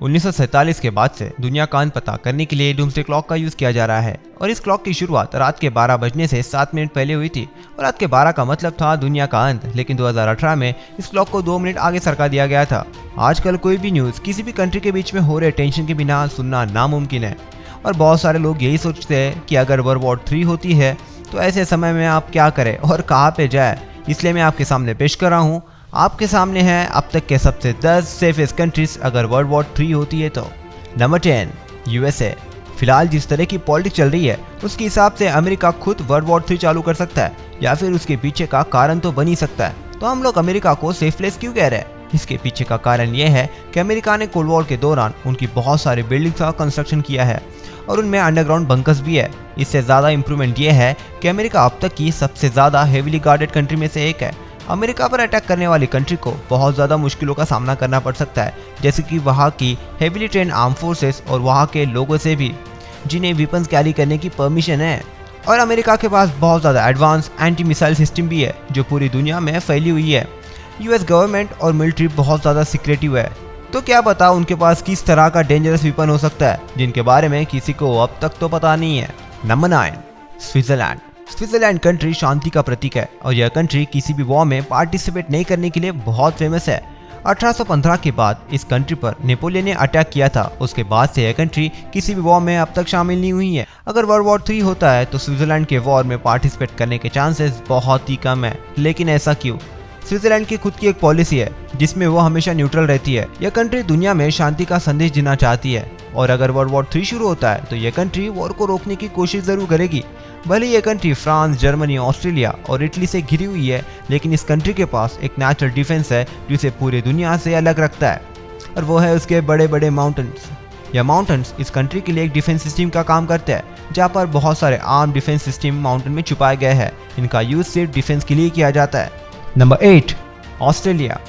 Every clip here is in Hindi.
1947 के बाद से दुनिया का अंत पता करने के लिए डूम्सडे क्लॉक का यूज किया जा रहा है और इस क्लॉक की शुरुआत रात के 12 बजने से 7 मिनट पहले हुई थी और रात के 12 का मतलब था दुनिया का अंत। लेकिन 2018 में इस क्लॉक को 2 मिनट आगे सरका दिया गया था। आजकल कोई भी न्यूज किसी भी कंट्री के बीच में हो रहे टेंशन के बिना सुनना नामुमकिन है और बहुत सारे लोग यही सोचते हैं कि अगर वर्ल्ड वॉर 3 होती है तो ऐसे समय में आप क्या करें और कहाँ पे जाए। इसलिए मैं आपके सामने पेश कर रहा हूँ, आपके सामने है अब तक के सबसे 10 सेफेस्ट कंट्रीज अगर वर्ल्ड वॉर 3 होती है तो। Number 10 USA. फिलहाल जिस तरह की पॉलिटिक्स चल रही है उसके हिसाब से अमेरिका खुद वर्ल्ड वॉर 3 चालू कर सकता है या फिर उसके पीछे का कारण तो बन ही सकता है। तो हम लोग अमेरिका को सेफ प्लेस क्यों कह रहे हैं? इसके पीछे का कारण यह है कि अमेरिका ने कोल्ड वॉर के दौरान उनकी बहुत सारी बिल्डिंग्स का कंस्ट्रक्शन किया है और उनमें अंडरग्राउंड बंकर्स भी है। इससे ज़्यादा इम्प्रूवमेंट ये है कि अमेरिका अब तक की सबसे ज़्यादा हेवीली गार्डेड कंट्री में से एक है। अमेरिका पर अटैक करने वाली कंट्री को बहुत ज़्यादा मुश्किलों का सामना करना पड़ सकता है, जैसे कि वहाँ की हेवीली ट्रेन आर्म फोर्सेस और वहाँ के लोगों से भी जिन्हें वेपन्स कैरी करने की परमिशन है। और अमेरिका के पास बहुत ज़्यादा एडवांस एंटी मिसाइल सिस्टम भी है जो पूरी दुनिया में फैली हुई है। यूएस गवर्नमेंट और मिलिट्री बहुत ज़्यादा सिक्रेटिव है, तो क्या पता उनके पास किस तरह का डेंजरस वेपन हो सकता है जिनके बारे में किसी को अब तक तो पता नहीं है। Number 9 Switzerland. स्विट्जरलैंड कंट्री शांति का प्रतीक है और यह कंट्री किसी भी वॉर में पार्टिसिपेट नहीं करने के लिए बहुत फेमस है। 1815 के बाद इस कंट्री पर नेपोलियन ने अटैक किया था, उसके बाद से यह कंट्री किसी भी वॉर में अब तक शामिल नहीं हुई है। अगर वर्ल्ड वॉर 3 होता है तो स्विट्जरलैंड के वॉर में पार्टिसिपेट करने के चांसेस बहुत ही कम है। लेकिन ऐसा क्यों? स्विट्जरलैंड की खुद की एक पॉलिसी है जिसमें वो हमेशा न्यूट्रल रहती है। यह कंट्री दुनिया में शांति का संदेश देना चाहती है और अगर वर्ल्ड वॉर 3 शुरू होता है तो यह कंट्री वॉर को रोकने की कोशिश जरूर करेगी। भले यह कंट्री फ्रांस, जर्मनी, ऑस्ट्रेलिया और इटली से घिरी हुई है, लेकिन इस कंट्री के पास एक नेचुरल डिफेंस है जिसे पूरी दुनिया से अलग रखता है और वो है उसके बड़े बड़े माउंटेन्स। यह माउंटेन्स इस कंट्री के लिए एक डिफेंस सिस्टम का काम करते हैं, जहाँ पर बहुत सारे आर्म डिफेंस सिस्टम माउंटेन में छुपाए गए हैं। इनका यूज सिर्फ डिफेंस के लिए किया जाता है। Number 8 Australia.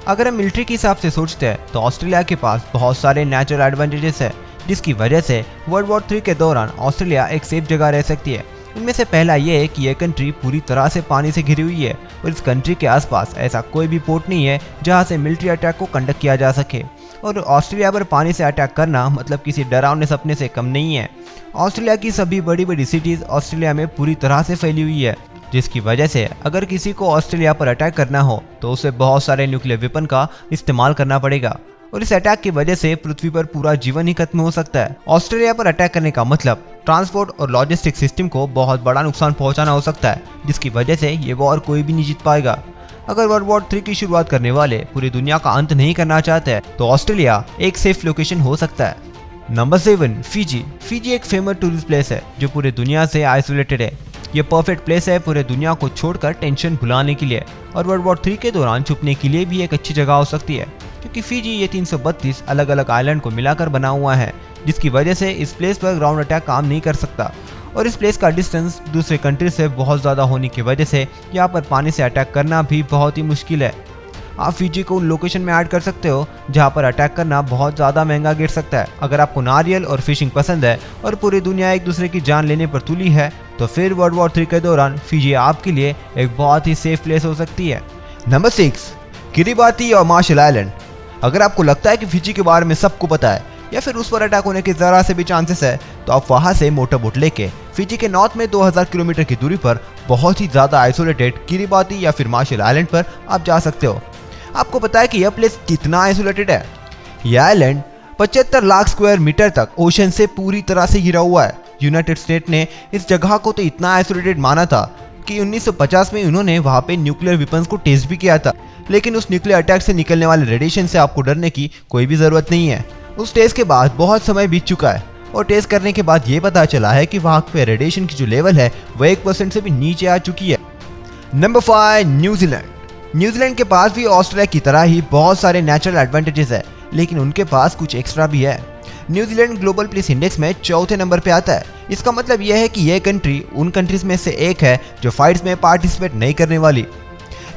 अगर हम मिलिट्री के हिसाब से सोचते हैं तो ऑस्ट्रेलिया के पास बहुत सारे नेचुरल एडवांटेजेस है जिसकी वजह से वर्ल्ड वॉर 3 के दौरान ऑस्ट्रेलिया एक सेफ जगह रह सकती है। इनमें से पहला ये है कि यह कंट्री पूरी तरह से पानी से घिरी हुई है और इस कंट्री के आसपास ऐसा कोई भी पोर्ट नहीं है जहां से मिलिट्री अटैक को कंडक्ट किया जा सके। और ऑस्ट्रेलिया पर पानी से अटैक करना मतलब किसी डरावने सपने से कम नहीं है। ऑस्ट्रेलिया की सभी बड़ी बड़ी सिटीज ऑस्ट्रेलिया में पूरी तरह से फैली हुई है, जिसकी वजह से अगर किसी को ऑस्ट्रेलिया पर अटैक करना हो तो उसे बहुत सारे न्यूक्लियर वेपन का इस्तेमाल करना पड़ेगा और इस अटैक की वजह से पृथ्वी पर पूरा जीवन ही खत्म हो सकता है। ऑस्ट्रेलिया पर अटैक करने का मतलब ट्रांसपोर्ट और लॉजिस्टिक सिस्टम को बहुत बड़ा नुकसान पहुंचाना हो सकता है, जिसकी वजह से ये वॉर कोई भी नहीं जीत पाएगा। अगर वर्ल्ड वॉर 3 की शुरुआत करने वाले पूरी दुनिया का अंत नहीं करना चाहते हैं तो ऑस्ट्रेलिया एक सेफ लोकेशन हो सकता है। Number 7 Fiji. फिजी एक फेमस टूरिस्ट प्लेस है जो पूरी दुनिया से आइसोलेटेड है। ये परफेक्ट प्लेस है पूरे दुनिया को छोड़कर टेंशन भुलाने के लिए और वर्ल्ड वॉर 3 के दौरान छुपने के लिए भी एक अच्छी जगह हो सकती है, क्योंकि फिजी ये 332 अलग अलग आइलैंड को मिलाकर बना हुआ है, जिसकी वजह से इस प्लेस पर ग्राउंड अटैक काम नहीं कर सकता और इस प्लेस का डिस्टेंस दूसरे कंट्री से बहुत ज़्यादा होने की वजह से यहाँ पर पानी से अटैक करना भी बहुत ही मुश्किल है। आप फिजी को उन लोकेशन में ऐड कर सकते हो जहाँ पर अटैक करना बहुत ज़्यादा महंगा गिर सकता है। अगर आपको नारियल और फिशिंग पसंद है और पूरी दुनिया एक दूसरे की जान लेने पर तुली है तो फिर वर्ल्ड वॉर 3 के दौरान फिजी आपके लिए एक बहुत ही सेफ प्लेस हो सकती है। नंबर 6 किरिबाती और मार्शल आइलैंड। अगर आपको लगता है कि फिजी के बारे में सबको पता है या फिर उस पर अटैक होने के जरा से भी चांसेस है तो आप वहां से मोटर बोट लेके फिजी के नॉर्थ में 2000 किलोमीटर की दूरी पर बहुत ही ज्यादा आइसोलेटेड किरिबाती या फिर मार्शल आइलैंड पर आप जा सकते हो। आपको पता है कि यह प्लेस कितना आइसोलेटेड है? यह आइलैंड 75 लाख स्क्वायर मीटर तक ओशन से पूरी तरह से घिरा हुआ है। यूनाइटेड स्टेट ने इस जगह को तो इतना आइसोलेटेड माना था कि 1950 में उन्होंने वहां पे न्यूक्लियर वेपन्स को टेस्ट भी किया था, लेकिन उस न्यूक्लियर अटैक से निकलने वाले रेडिएशन से आपको डरने की कोई भी जरूरत नहीं है। उस टेस्ट के बाद बहुत समय बीत चुका है और टेस्ट करने के बाद ये पता चला है कि वहां पे रेडिएशन की जो लेवल है वो 1% से भी नीचे आ चुकी है। Number 5 New Zealand. न्यूजीलैंड के पास भी ऑस्ट्रेलिया की तरह ही बहुत सारे नेचुरल एडवांटेजेस है, लेकिन उनके पास कुछ एक्स्ट्रा भी है। न्यूजीलैंड ग्लोबल पीस इंडेक्स में 4थे नंबर पे आता है। इसका मतलब यह है कि यह कंट्री उन कंट्रीज में से एक है जो फाइट्स में पार्टिसिपेट नहीं करने वाली,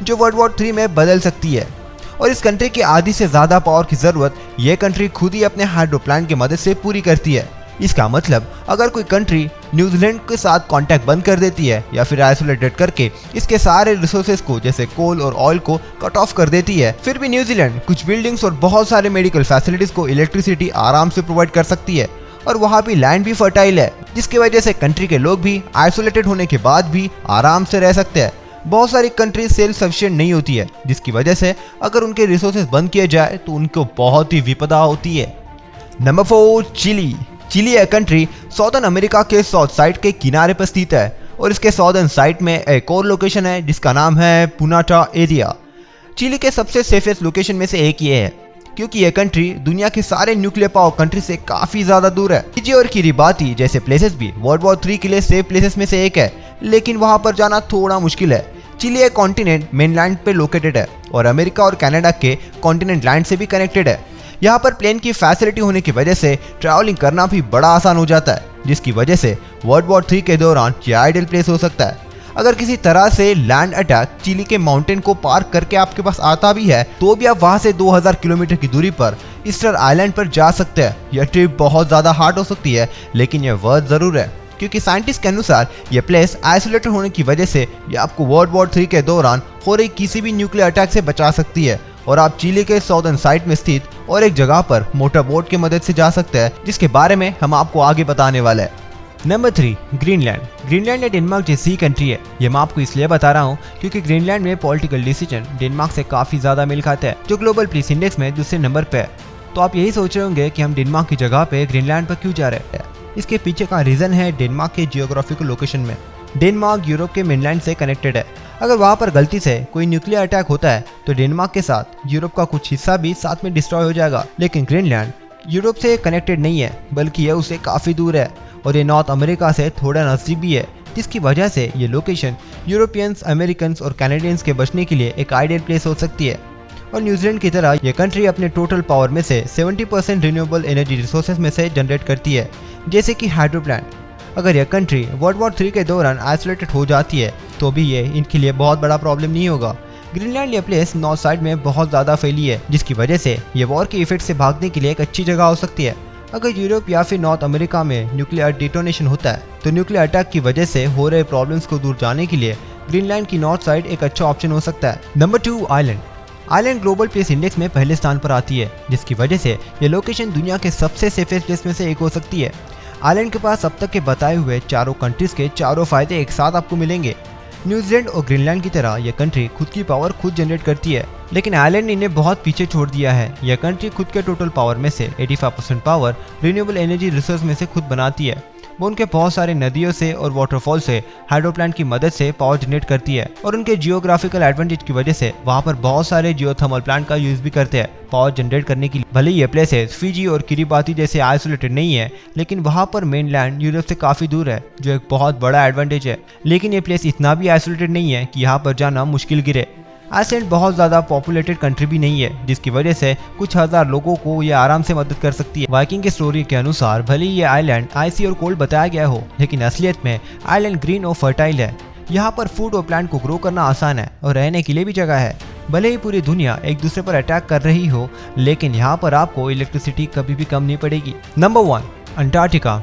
जो वर्ल्ड वॉर 3 में बदल सकती है। और इस कंट्री की आधी से ज्यादा पावर की जरूरत यह कंट्री खुद ही अपने हाइड्रो प्लांट की मदद से पूरी करती है। इसका मतलब अगर कोई कंट्री न्यूजीलैंड के साथ कांटेक्ट बंद कर देती है या फिर आइसोलेटेड करके इसके सारे रिसोर्सेज को जैसे कोल और ऑयल को कट ऑफ कर देती है, फिर भी न्यूजीलैंड कुछ बिल्डिंग्स और बहुत सारे मेडिकल फैसिलिटीज को इलेक्ट्रिसिटी आराम से प्रोवाइड कर सकती है। और वहाँ भी लैंड भी फर्टाइल है, जिसकी वजह से कंट्री के लोग भी आइसोलेटेड होने के बाद भी आराम से रह सकते हैं। बहुत सारी कंट्री सेल्फ सफिशिएंट नहीं होती है, जिसकी वजह से अगर उनके रिसोर्सेज बंद किए जाए तो उनको बहुत ही विपदा होती है। Number 4, Chile. चिली एक कंट्री साउथर्न अमेरिका के साउथ साइड के किनारे पर स्थित है और इसके साउथर्न साइड में एक और लोकेशन है जिसका नाम है पुनाटा एरिया। चिली के सबसे सेफेस्ट लोकेशन में से एक ये है, क्योंकि यह कंट्री दुनिया के सारे न्यूक्लियर पावर कंट्री से काफी ज्यादा दूर है। फिजी और किरिबाती जैसे प्लेसेस भी वर्ल्ड वॉर 3 के लिए सेफ प्लेसेस में से एक है, लेकिन वहां पर जाना थोड़ा मुश्किल है। चिली एक कॉन्टिनेंट मेनलैंड पे लोकेटेड है और अमेरिका और कनाडा के कॉन्टिनेंट लैंड से भी कनेक्टेड है। यहाँ पर प्लेन की फैसिलिटी होने की वजह से ट्रैवलिंग करना भी बड़ा आसान हो जाता है, जिसकी वजह से वर्ल्ड वॉर 3 के दौरान ये आइडियल प्लेस हो सकता है। अगर किसी तरह से लैंड अटैक चिली के माउंटेन को पार करके आपके पास आता भी है तो भी आप वहां से 2000 किलोमीटर की दूरी पर ईस्टर आइलैंड पर जा सकते हैं। यह ट्रिप बहुत ज्यादा हार्ड हो सकती है, लेकिन यह वर्थ जरूर है, क्योंकि साइंटिस्ट के अनुसार यह प्लेस आइसोलेटेड होने की वजह से यह आपको वर्ल्ड वॉर 3 के दौरान हो रही किसी भी न्यूक्लियर अटैक से बचा सकती है। और आप चिली के साउथर्न साइड में स्थित और एक जगह पर मोटर बोट की मदद से जा सकते हैं, जिसके बारे में हम आपको आगे बताने वाले हैं। Number 3, Greenland. ग्रीनलैंड डेनमार्क जैसी कंट्री है। ये मैं आपको इसलिए बता रहा हूँ क्योंकि ग्रीनलैंड में पॉलिटिकल डिसीजन डेनमार्क से काफी ज्यादा मेल खाता है, जो ग्लोबल पीस इंडेक्स में दूसरे नंबर पे है। तो आप यही सोच रहे होंगे कि हम डेनमार्क की जगह पे ग्रीनलैंड पर क्यों जा रहे हैं। इसके पीछे का रीजन है डेनमार्क के जियोग्राफिकल लोकेशन में। डेनमार्क यूरोप के मेनलैंड से कनेक्टेड है। अगर वहाँ पर गलती से कोई न्यूक्लियर अटैक होता है तो डेनमार्क के साथ यूरोप का कुछ हिस्सा भी साथ में डिस्ट्रॉय हो जाएगा। लेकिन ग्रीनलैंड यूरोप से कनेक्टेड नहीं है, बल्कि यह उससे काफी दूर है और ये नॉर्थ अमेरिका से थोड़ा नजदीक भी है, जिसकी वजह से ये लोकेशन यूरोपियंस, अमेरिकन और कैनेडियंस के बचने के लिए एक आइडियल प्लेस हो सकती है। और न्यूजीलैंड की तरह ये कंट्री अपने टोटल पावर में से 70% रिन्यूएबल एनर्जी रिसोर्सेज में से जनरेट करती है, जैसे कि हाइड्रो प्लांट। अगर यह कंट्री वर्ल्ड वॉर 3 के दौरान आइसोलेटेड हो जाती है तो भी ये इनके लिए बहुत बड़ा प्रॉब्लम नहीं होगा। ग्रीनलैंड ये प्लेस नॉर्थ साइड में बहुत ज़्यादा फैली है, जिसकी वजह से ये वॉर के इफेक्ट से भागने के लिए एक अच्छी जगह हो सकती है। अगर यूरोप या फिर नॉर्थ अमेरिका में न्यूक्लियर डिटोनेशन होता है तो न्यूक्लियर अटैक की वजह से हो रहे प्रॉब्लम्स को दूर जाने के लिए ग्रीनलैंड की नॉर्थ साइड एक अच्छा ऑप्शन हो सकता है। Number 2, island. Island global peace index में पहले स्थान पर आती है, जिसकी वजह से ये लोकेशन दुनिया के सबसे सेफेस्ट प्लेस में से एक हो सकती है। आइलैंड के पास अब तक के बताए हुए चारों कंट्रीज के चारों फायदे एक साथ आपको मिलेंगे। न्यूजीलैंड और ग्रीनलैंड की तरह यह कंट्री खुद की पावर खुद जनरेट करती है, लेकिन आइलैंड ने इन्हें बहुत पीछे छोड़ दिया है। यह कंट्री खुद के टोटल पावर में से 85% पावर रिन्यूएबल एनर्जी रिसोर्स में से खुद बनाती है। वो उनके बहुत सारे नदियों से और वाटरफॉल से हाइड्रो प्लांट की मदद से पावर जनरेट करती है और उनके जियोग्राफिकल एडवांटेज की वजह से वहाँ पर बहुत सारे जियोथर्मल प्लांट का यूज भी करते हैं पावर जनरेट करने के लिए। भले ये प्लेसेस फिजी और किरिबाती जैसे आइसोलेटेड नहीं है, लेकिन वहाँ पर मेनलैंड यूरोप से काफी दूर है, जो एक बहुत बड़ा एडवांटेज है। लेकिन ये प्लेस इतना भी आइसोलेटेड नहीं है कि यहाँ पर जाना मुश्किल गिरे। आइसलैंड बहुत ज़्यादा पॉपुलेटेड कंट्री भी नहीं है, जिसकी वजह से कुछ हजार लोगों को ये आराम से मदद कर सकती है। वाइकिंग के स्टोरी के अनुसार भले ही ये आइलैंड आइसी और कोल्ड बताया गया हो, लेकिन असलियत में आइलैंड ग्रीन और फर्टाइल है। यहाँ पर फूड और प्लांट को ग्रो करना आसान है और रहने के लिए भी जगह है। भले ही पूरी दुनिया एक दूसरे पर अटैक कर रही हो, लेकिन यहाँ पर आपको इलेक्ट्रिसिटी कभी भी कम नहीं पड़ेगी। Number 1, Antarctica.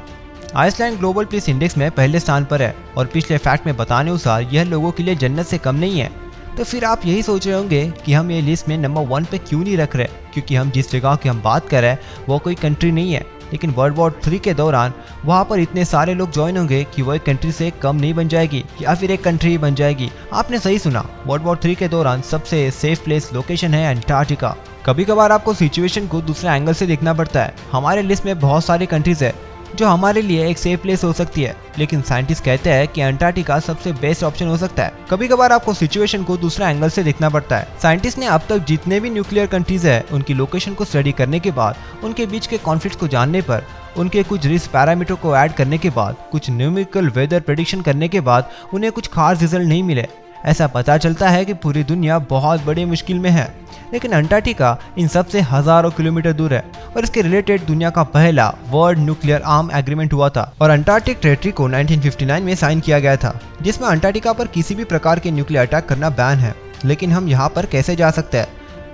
Iceland global peace index में पहले स्थान पर है और पिछले फैक्ट में बताने अनुसार यह लोगों के लिए जन्नत से कम नहीं है। तो फिर आप यही सोच रहे होंगे कि हम ये लिस्ट में नंबर 1 पे क्यों नहीं रख रहे, क्योंकि हम जिस जगह की हम बात कर रहे हैं वो कोई कंट्री नहीं है, लेकिन वर्ल्ड वॉर 3 के दौरान वहाँ पर इतने सारे लोग ज्वाइन होंगे कि वो एक कंट्री से कम नहीं बन जाएगी या फिर एक कंट्री बन जाएगी। आपने सही सुना, वर्ल्ड वॉर 3 के दौरान सबसे सेफ प्लेस लोकेशन है अंटार्कटिका। कभी कभार आपको सिचुएशन को दूसरे एंगल से देखना पड़ता है। हमारे लिस्ट में बहुत सारी कंट्रीज है जो हमारे लिए एक सेफ प्लेस हो सकती है, लेकिन साइंटिस्ट कहते हैं कि अंटार्कटिका सबसे बेस्ट ऑप्शन हो सकता है। कभी कभार आपको सिचुएशन को दूसरे एंगल से देखना पड़ता है। साइंटिस्ट ने अब तक जितने भी न्यूक्लियर कंट्रीज है उनकी लोकेशन को स्टडी करने के बाद, उनके बीच के कॉन्फ्लिक्ट को जानने पर, उनके कुछ रिस्क पैरामीटर को ऐड करने के बाद, कुछ न्यूमेरिकल वेदर प्रेडिक्शन करने के बाद उन्हें कुछ खास रिजल्ट नहीं मिले। ऐसा पता चलता है कि पूरी दुनिया बहुत बड़ी मुश्किल में है, लेकिन अंटार्कटिका इन सब से हजारों किलोमीटर दूर है और इसके रिलेटेड दुनिया का पहला वर्ल्ड न्यूक्लियर आर्म एग्रीमेंट हुआ था और अंटार्कटिक टेरिटरी को 1959 में साइन किया गया था, जिसमें अंटार्कटिका पर किसी भी प्रकार के न्यूक्लियर अटैक करना बैन है। लेकिन हम यहाँ पर कैसे जा सकते हैं?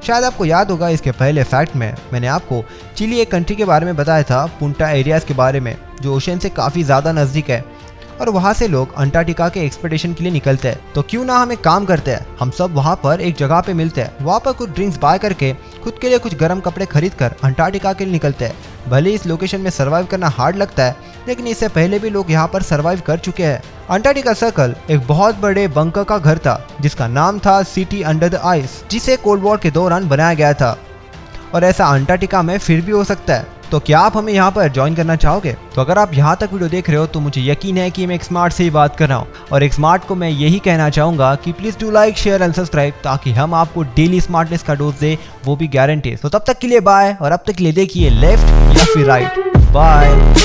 शायद आपको याद होगा इसके पहले फैक्ट में मैंने आपको चिली एक कंट्री के बारे में बताया था, पुंटा एरियाज के बारे में, जो ओशन से काफी ज्यादा नजदीक है और वहाँ से लोग अंटार्कटिका के एक्सपेडिशन के लिए निकलते हैं। तो क्यों ना हम एक काम करते हैं, हम सब वहाँ पर एक जगह पे मिलते हैं, वहाँ पर कुछ ड्रिंक्स बाय करके खुद के लिए कुछ गर्म कपड़े खरीद कर अंटार्कटिका के लिए निकलते हैं। भले इस लोकेशन में सर्वाइव करना हार्ड लगता है, लेकिन इससे पहले भी लोग यहाँ पर सर्वाइव कर चुके हैं। अंटार्कटिका सर्कल एक बहुत बड़े बंकर का घर था जिसका नाम था सिटी अंडर द आइस, जिसे कोल्ड वॉर के दौरान बनाया गया था और ऐसा अंटार्कटिका में फिर भी हो सकता है। तो क्या आप हमें यहाँ पर ज्वाइन करना चाहोगे? तो अगर आप यहाँ तक वीडियो देख रहे हो तो मुझे यकीन है कि मैं एक स्मार्ट से ही बात कर रहा हूँ और एक स्मार्ट को मैं यही कहना चाहूंगा कि please do like, share and subscribe, ताकि हम आपको डेली स्मार्टनेस का डोज दे, वो भी गारंटी। तो तब तक के लिए बाय, और अब तक के लिए देखिए लेफ्ट या फिर राइट। बाय।